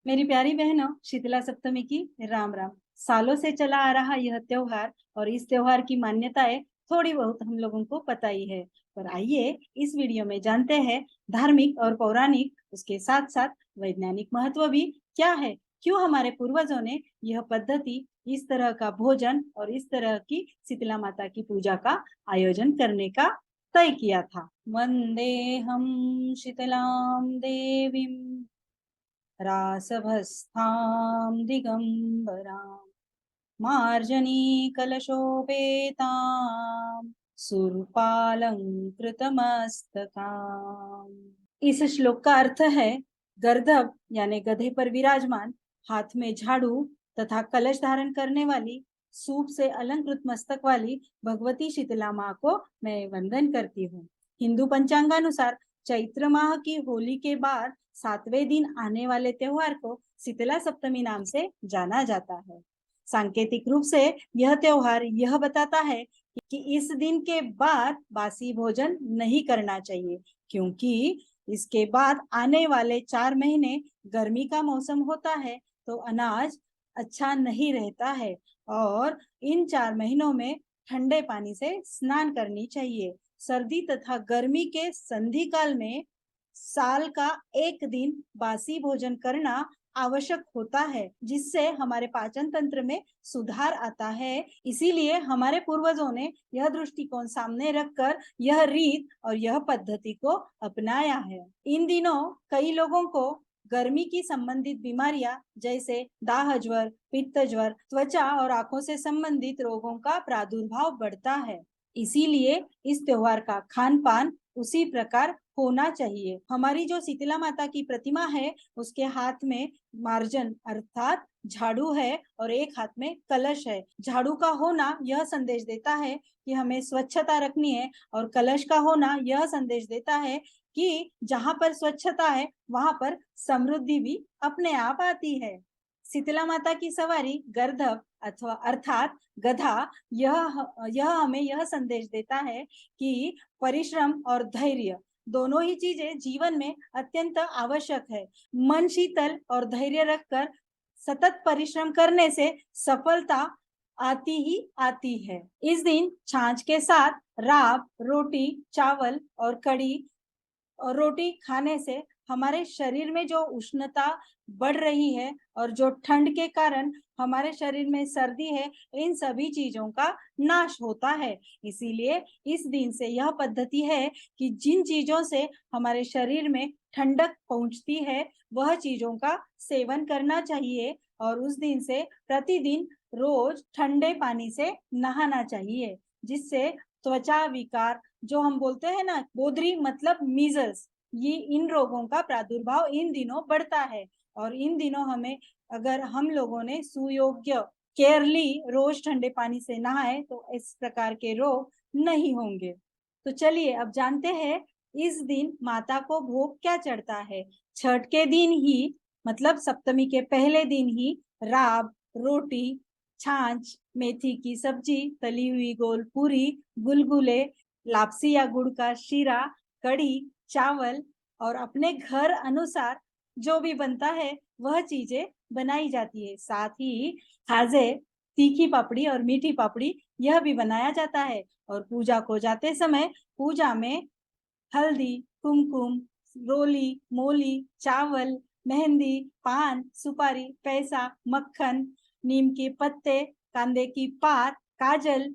मेरी प्यारी बहनों, शीतला सप्तमी की राम राम। सालों से चला आ रहा यह त्योहार और इस त्योहार की मान्यताएं थोड़ी बहुत हम लोगों को पता ही है। पर आइए इस वीडियो में जानते हैं धार्मिक और पौराणिक, उसके साथ साथ वैज्ञानिक महत्व भी क्या है। क्यों हमारे पूर्वजों ने यह पद्धति, इस तरह का भोजन और इस तरह की शीतला माता की पूजा का आयोजन करने का तय किया था। वंदे हम शीतलाम देवीम रासभस्तां दिगंबरां मार्जनीकलशोपेतां सुरपालंकृतमस्तकाम्। इस श्लोक का अर्थ है, गर्दभ यानी गधे पर विराजमान, हाथ में झाड़ू तथा कलश धारण करने वाली, सूप से अलंकृत मस्तक वाली भगवती शीतला माँ को मैं वंदन करती हूँ। हिंदू पंचांगानुसार चैत्र माह की होली के बाद 7वें दिन आने वाले त्योहार को शीतला सप्तमी नाम से जाना जाता है। सांकेतिक रूप से यह त्योहार यह बताता है कि इस दिन के बाद बासी भोजन नहीं करना चाहिए, क्योंकि इसके बाद आने वाले 4 महीने गर्मी का मौसम होता है, तो अनाज अच्छा नहीं रहता है और इन 4 महीनों में ठंडे पानी से स्नान करनी चाहिए। सर्दी तथा गर्मी के संधि काल में साल का एक दिन बासी भोजन करना आवश्यक होता है, जिससे हमारे पाचन तंत्र में सुधार आता है। इसीलिए हमारे पूर्वजों ने यह दृष्टिकोण सामने रखकर यह रीत और यह पद्धति को अपनाया है। इन दिनों कई लोगों को गर्मी की संबंधित बीमारियां जैसे दाह ज्वर, पित्त ज्वर, त्वचा और आंखों से संबंधित रोगों का प्रादुर्भाव बढ़ता है। इसीलिए इस त्योहार का खान पान उसी प्रकार होना चाहिए। हमारी जो शीतला माता की प्रतिमा है, उसके हाथ में मार्जन अर्थात झाड़ू है और एक हाथ में कलश है। झाड़ू का होना यह संदेश देता है कि हमें स्वच्छता रखनी है और कलश का होना यह संदेश देता है कि जहाँ पर स्वच्छता है वहां पर समृद्धि भी अपने आप आती है। शीतला माता की सवारी गर्दभ अथवा अर्थात गधा, यह हमें यह संदेश देता है कि परिश्रम और धैर्य दोनों ही चीजें जीवन में अत्यंत आवश्यक है। मन शीतल और धैर्य रखकर सतत परिश्रम करने से सफलता आती ही आती है। इस दिन छाछ के साथ राब, रोटी, चावल और कड़ी और रोटी खाने से हमारे शरीर में जो उष्णता बढ़ रही है और जो ठंड के कारण हमारे शरीर में सर्दी है, इन सभी चीजों का नाश होता है। इसीलिए इस दिन से यह पद्धति है कि जिन चीजों से हमारे शरीर में ठंडक पहुंचती है, वह चीजों का सेवन करना चाहिए और उस दिन से प्रतिदिन रोज ठंडे पानी से नहाना चाहिए, जिससे त्वचा विकार, जो हम बोलते हैं ना बोदरी मतलब मीजल्स, ये इन रोगों का प्रादुर्भाव इन दिनों बढ़ता है। और इन दिनों हमें, अगर हम लोगों ने सुयोग्य केयरली रोज ठंडे पानी से नहाए, तो इस प्रकार के रोग नहीं होंगे। तो चलिए अब जानते हैं इस दिन माता को भोग क्या चढ़ता है। छठ के दिन ही, मतलब सप्तमी के पहले दिन ही राब, रोटी, छाछ, मेथी की सब्जी, तली हुई गोल पूरी, गुलगुले, लापसी या गुड़ का शीरा, कढ़ी, चावल और अपने घर अनुसार जो भी बनता है वह चीजें बनाई जाती है। साथ ही खाजे, तीखी पापड़ी और मीठी पापड़ी यह भी बनाया जाता है। और पूजा को जाते समय पूजा में हल्दी, कुमकुम, रोली, मोली, चावल, मेहंदी, पान, सुपारी, पैसा, मक्खन, नीम के पत्ते, कांदे की पात, काजल,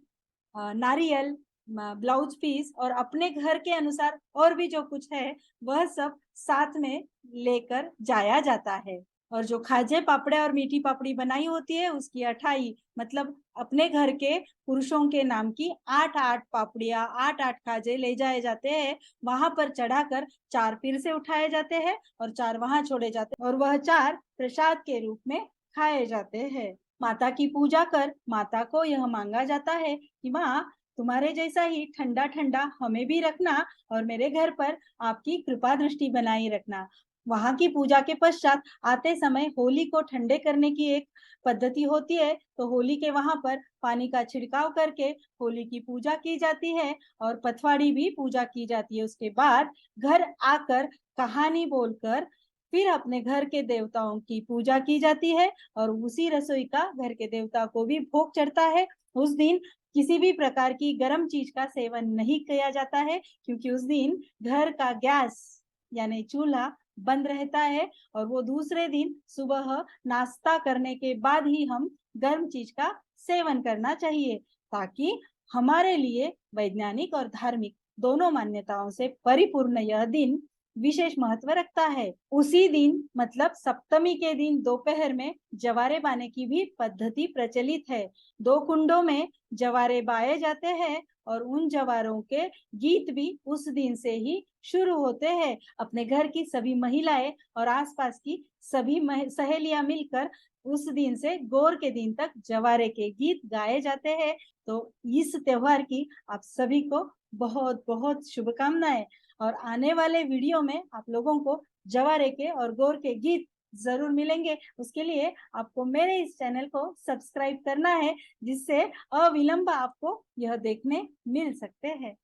नारियल, ब्लाउज पीस और अपने घर के अनुसार और भी जो कुछ है वह सब साथ में लेकर जाया जाता है। और जो खाजे पापड़े और मीठी पापड़ी बनाई होती है, उसकी 28, मतलब अपने घर के पुरुषों के नाम की 8-8 पापड़ियां, 8-8 खाजे ले जाए जाते हैं। वहां पर चढ़ाकर 4 फिर से उठाए जाते हैं और 4 वहां छोड़े जाते हैं और वह 4 प्रसाद के रूप में खाए जाते हैं। माता की पूजा कर माता को यह मांगा जाता है कि माँ, तुम्हारे जैसा ही ठंडा ठंडा हमें भी रखना और मेरे घर पर आपकी कृपा दृष्टि बनाई रखना। वहां की पूजा के पश्चात आते समय होली को ठंडे करने की एक पद्धति होती है, तो होली के वहां पर पानी का छिड़काव करके होली की पूजा की जाती है और पथवाड़ी भी पूजा की जाती है। उसके बाद घर आकर कहानी बोलकर फिर अपने घर के देवताओं की पूजा की जाती है और उसी रसोई का घर के देवता को भी भोग चढ़ता है। उस दिन किसी भी प्रकार की गर्म चीज का सेवन नहीं किया जाता है, क्योंकि उस दिन घर का गैस यानी चूल्हा बंद रहता है और वो दूसरे दिन सुबह नाश्ता करने के बाद ही हम गर्म चीज का सेवन करना चाहिए, ताकि हमारे लिए वैज्ञानिक और धार्मिक दोनों मान्यताओं से परिपूर्ण यह दिन विशेष महत्व रखता है। उसी दिन मतलब सप्तमी के दिन दोपहर में जवारे बाने की भी पद्धति प्रचलित है। 2 कुंडों में जवारे बाए जाते हैं और उन जवारों के गीत भी उस दिन से ही शुरू होते हैं। अपने घर की सभी महिलाएं और आसपास की सभी सहेलियां मिलकर उस दिन से गौर के दिन तक जवारे के गीत गाए जाते हैं। तो इस त्योहार की आप सभी को बहुत बहुत शुभकामनाएं। और आने वाले वीडियो में आप लोगों को जवारे के और गौर के गीत जरूर मिलेंगे। उसके लिए आपको मेरे इस चैनल को सब्सक्राइब करना है, जिससे अविलंब आपको यह देखने मिल सकते हैं।